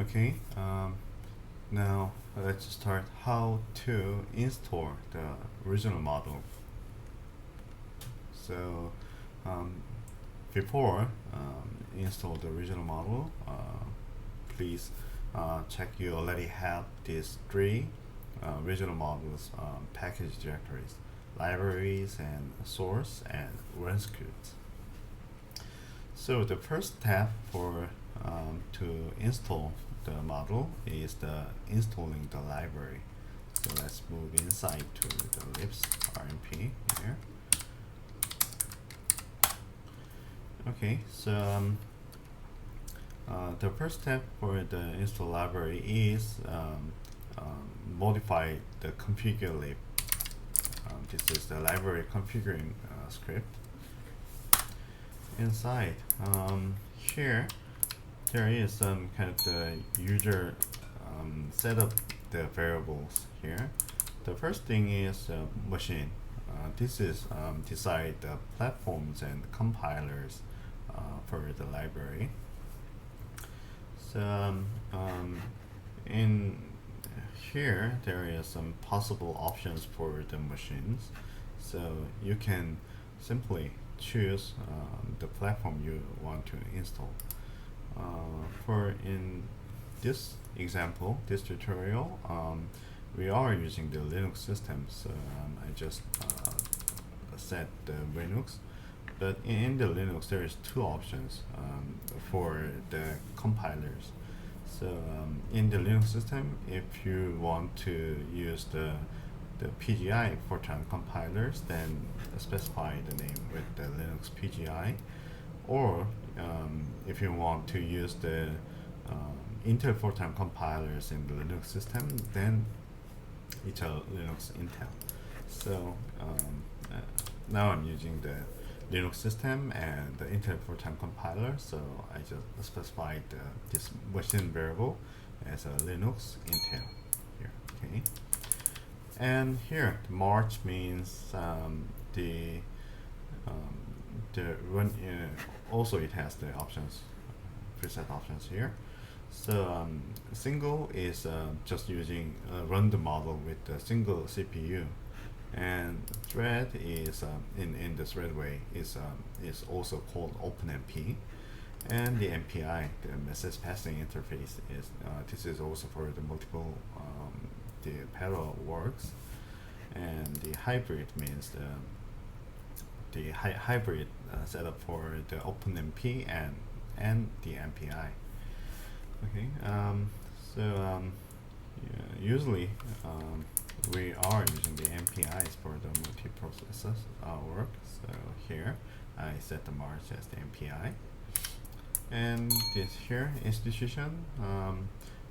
Okay, now let's start how to install the original model. So um, before install the original model, please check you already have these three original models package directories: libraries and source and run scripts. So the first step for to install the model is the installing the library. So let's move inside to the libs RMP here. Okay, so the first step for the install library is modify the configure lib. This is the library configuring script. Inside here, there is some kind of the user setup the variables here. The first thing is machine. This is decide the platforms and compilers for the library. So in here there is some possible options for the machines. So you can simply choose the platform you want to install. For in this example, this tutorial, we are using the Linux system, so I just set the Linux. But in the Linux, there is two options for the compilers. So in the Linux system, if you want to use the PGI Fortran compilers, then specify the name with the Linux PGI. Or if you want to use the Intel Fortran compilers in the Linux system, then it's a Linux Intel. So now I'm using the Linux system and the Intel Fortran compiler, so I just specified this machine variable as a Linux Intel here. Okay, and here the March means the run. Also, it has the options, preset options here. So single is just using run the model with the single CPU, and thread is in the thread way is also called OpenMP, and the MPI, the message passing interface, is this is also for the multiple the parallel works, and the hybrid means the hybrid setup for the OpenMP and the MPI. Okay, so usually we are using the MPIs for the multiprocessors work. So here I set the March as the MPI, and this here institution.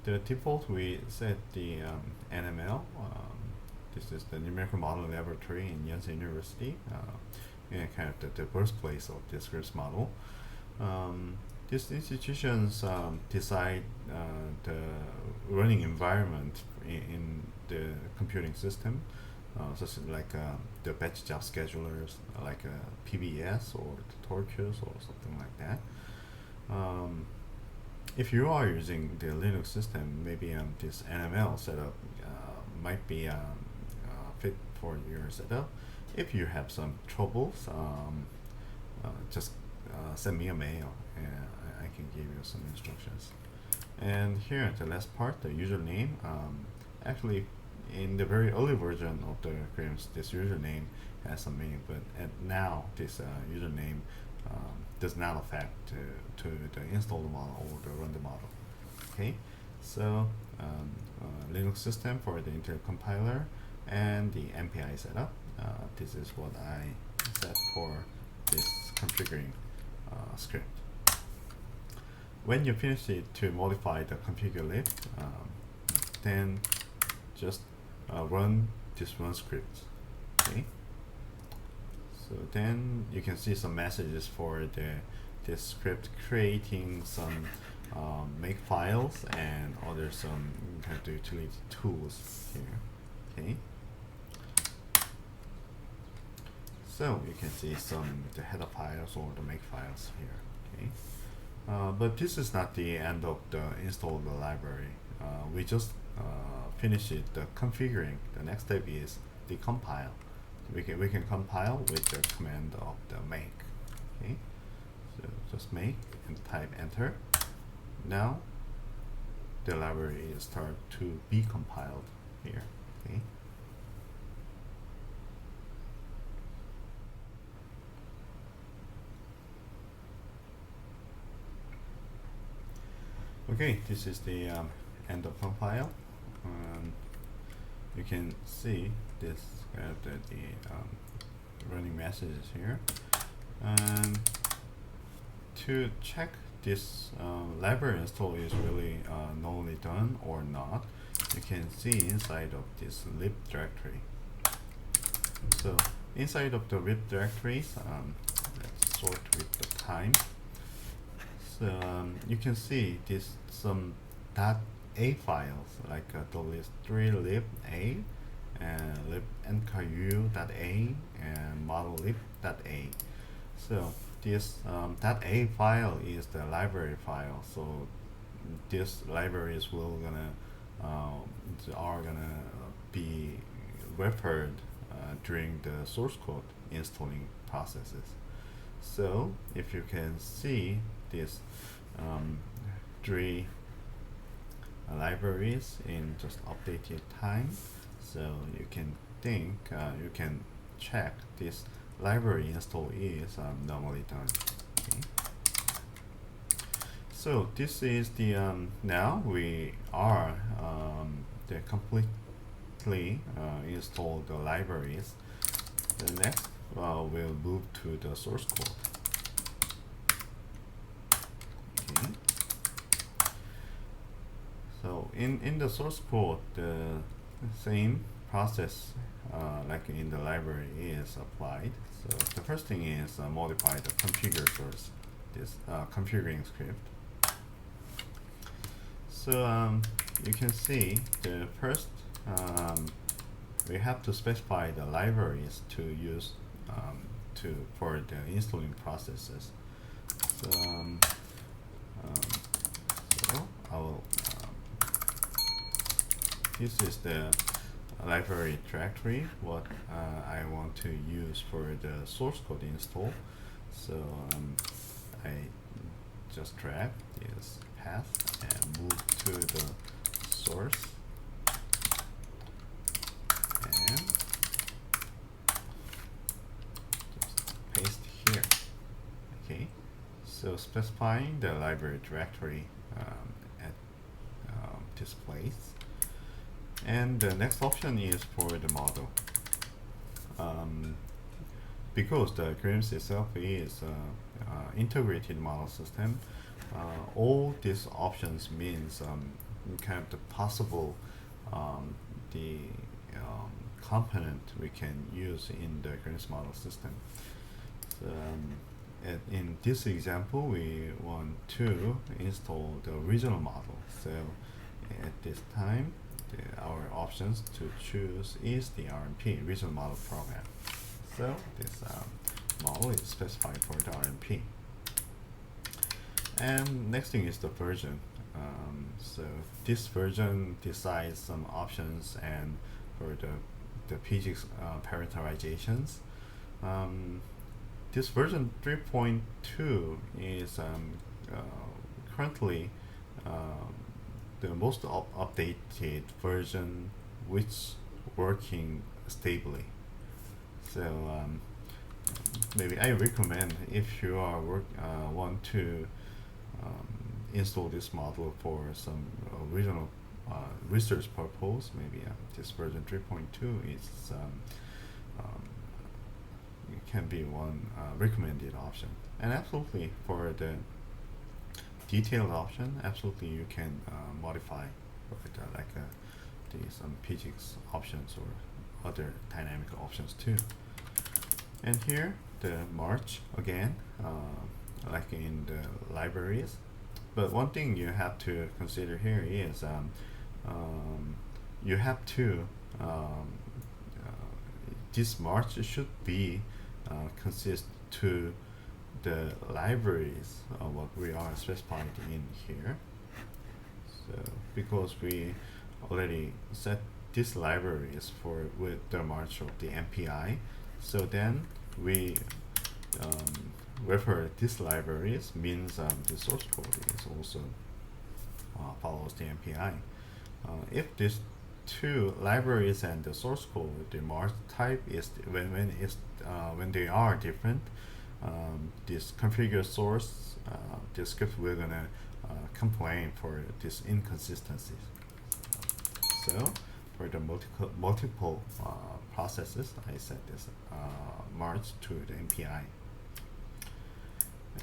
The default we set the NML. This is the numerical model laboratory in Yonsei University, and kind of the birthplace of this Scripps model. These institutions decide the running environment in the computing system, such as like the batch job schedulers, like PBS or the Torches or something like that. If you are using the Linux system, maybe this NML setup might be fit for your setup. If you have some troubles, just send me a mail and I can give you some instructions. And here the last part, the username. Actually, in the very early version of the Grams, this username has some meaning, but now this username does not affect to the install the model or the run the model. Okay, so Linux system for the Intel compiler and the MPI setup. This is what I set for this configuring script. When you finish it to modify the configure lib, then just run this run script. Okay. So then you can see some messages for this script creating some make files and other some kind of utility tools here. Okay. So you can see some the header files or the make files here. Okay. But this is not the end of the install of the library. We just finish it configuring. The next step is the compile. We can compile with the command of the make. Okay, so just make and type enter. Now the library is start to be compiled here. Okay. Okay, this is the end of compile. You can see this the running messages here. And to check this library install is really normally done or not, you can see inside of this lib directory. So inside of the lib directories, let's sort with the time. So you can see this some .a files like the list3 lib a and lib nku.a and model lib.a. So this .a file is the library file. So these libraries will are gonna be referred during the source code installing processes. So if you can see these three libraries in just updated time, so you can you can check this library install is normally done. Okay. So this is the now we are the completely installed the libraries. The next we'll move to the source code. Okay. So in the source code, the same process like in the library is applied. So the first thing is modify the configure source, this configuring script. So you can see the first we have to specify the libraries to use for the installing processes. So, so I'll this is the library directory what I want to use for the source code install. So I just drag this path and move to the source and just paste here. Okay, so specifying the library directory at this place. And the next option is for the model. Because the GRIMS itself is integrated model system, all these options means kind of the possible the component we can use in the GRIMS model system. So, in this example, we want to install the original model. So at this time, our options to choose is the RMP, Regional Model Program. So this model is specified for the RMP. And next thing is the version. So this version decides some options and for the PGX parameterizations. This version 3.2 is currently the most updated version which working stably. So maybe I recommend if you are want to install this model for some original research purpose, maybe this version 3.2 is it can be one recommended option. And absolutely for the detailed option, absolutely you can modify with some PGX options or other dynamic options too. And here the March again, like in the libraries. But one thing you have to consider here is you have to this March should be consist to the libraries what we are specified in here. So because we already set these libraries for with the march of the MPI, so then we refer these libraries means the source code is also follows the MPI. If these two libraries and the source code, the march type is when they are different, this configure source, the script will gonna complain for this inconsistencies. So for the multiple processes, I set this march to the MPI.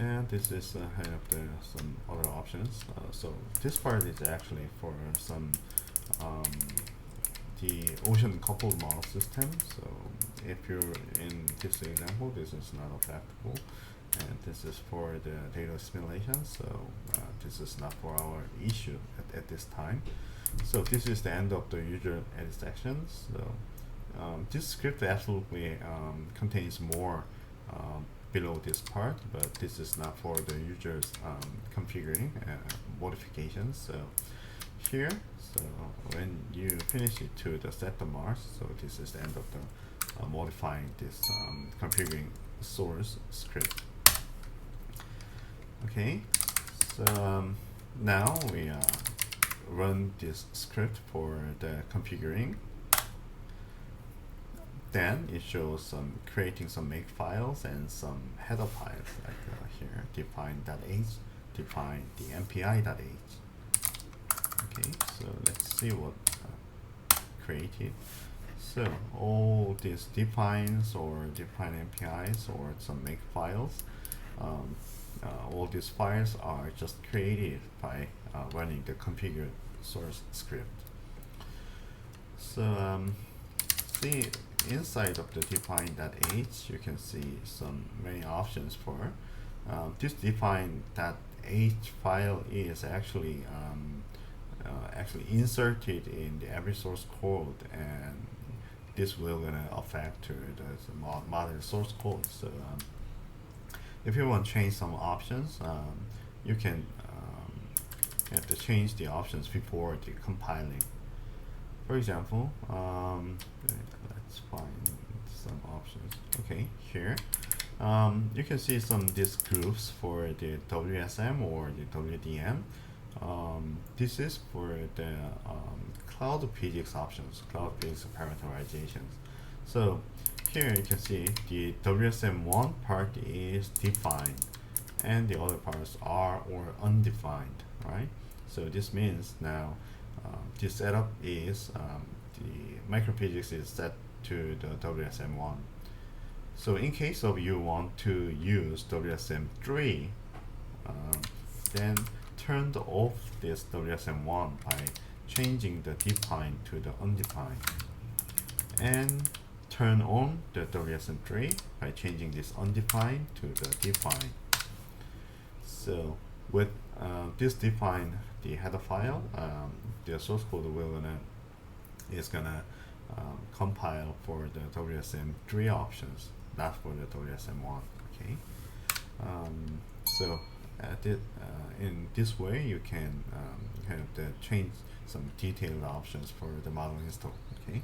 And this is kind of some other options. So this part is actually for some the ocean coupled model system. So if you're in this example, this is not applicable, and this is for the data simulation. So this is not for our issue at this time. So this is the end of the user edit section. So this script absolutely contains more below this part, but this is not for the users configuring modifications. So here, so when you finish it to the set the march, so this is the end of the modifying this configuring source script. Okay, so now we run this script for the configuring. Then it shows some creating some make files and some header files like here define.h, define the mpi.h. Okay, so let's see what created. So all these defines or define MPIs or some make files, all these files are just created by running the configure source script. So see inside of the define.h, you can see some many options for this define.h file is actually inserted in the every source code, and this will gonna affect to the model source code. So if you want to change some options, you can have to change the options before the compiling. For example, let's find some options. Okay, here you can see some these groups for the WSM or the WDM. This is for the cloud physics options, cloud physics parameterizations. So here you can see the WSM1 part is defined and the other parts are or undefined, right? So this means now this setup is the microphysics is set to the WSM1. So in case of you want to use WSM3, then turn off this WSM1 by changing the defined to the undefined, and turn on the WSM3 by changing this undefined to the defined. So with this define the header file, the source code is gonna compile for the WSM3 options, not for the WSM1. Okay, so in this way you can kind of change some detailed options for the model install. Okay,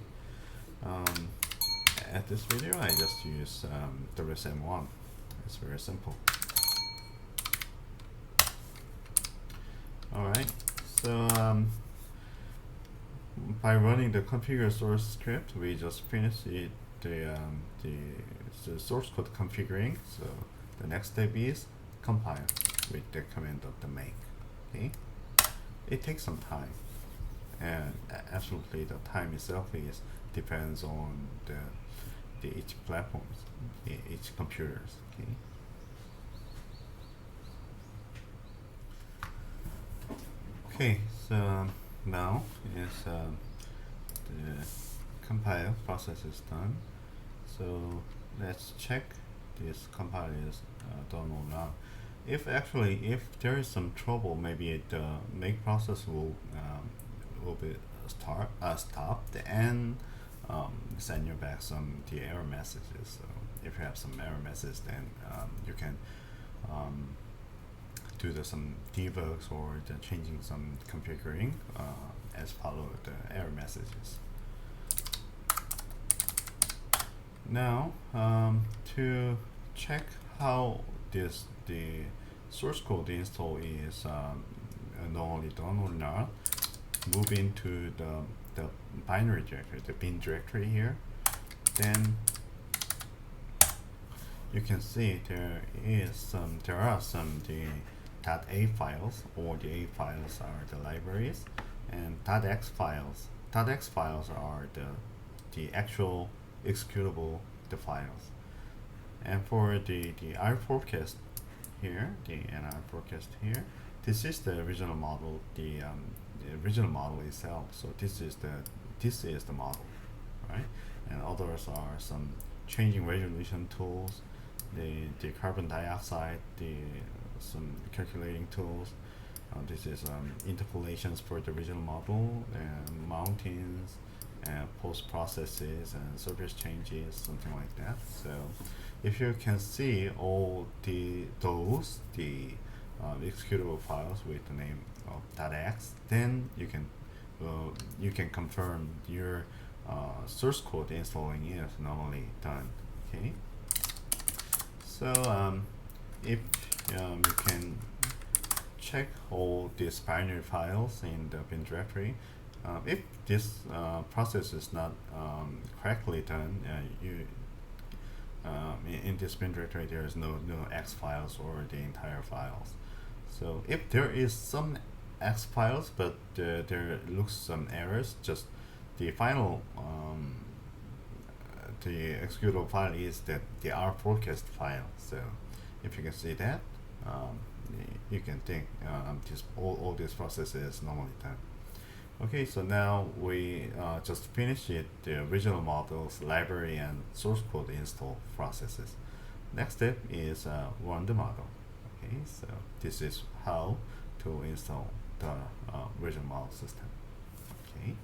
at this video I just use WSM1. It's very simple. Alright, so by running the configure source script, we just finished the source code configuring. So the next step is compile with the command of the make. Okay, it takes some time, and absolutely the time itself is depends on the each platforms, each computers. Okay. Okay, so now is the compile process is done. So let's check this compile is done or not. If there is some trouble, maybe the make process will be stopped and send you back the error messages. So if you have some error messages, then you can do some debugs or the changing some configuring as follow the error messages. Now to check how the source code install is normally done or not, move into the binary directory, the bin directory here. Then you can see there are some the .a files, or the A files are the libraries, and .x files. .x files are the actual executable the files. And for the R forecast here, the NR forecast here, this is the original model, the original model itself. So this is the model, right? And others are some changing resolution tools, the carbon dioxide, some calculating tools. This is interpolations for the original model, and mountains, and post processes, and surface changes, something like that. So if you can see all those executable files with the name of .x, then you can confirm your source code installing is normally done. Okay. So if you can check all these binary files in the bin directory. If this process is not correctly done, in this bin directory there is no X files or the entire files. So if there is some X files, but there looks some errors, just the final the executable file is the R forecast file. So if you can see that, you can think all these processes normally done. Okay, so now we just finished the original model's library and source code install processes. Next step is run the model. Okay, so this is how to install the original model system. Okay.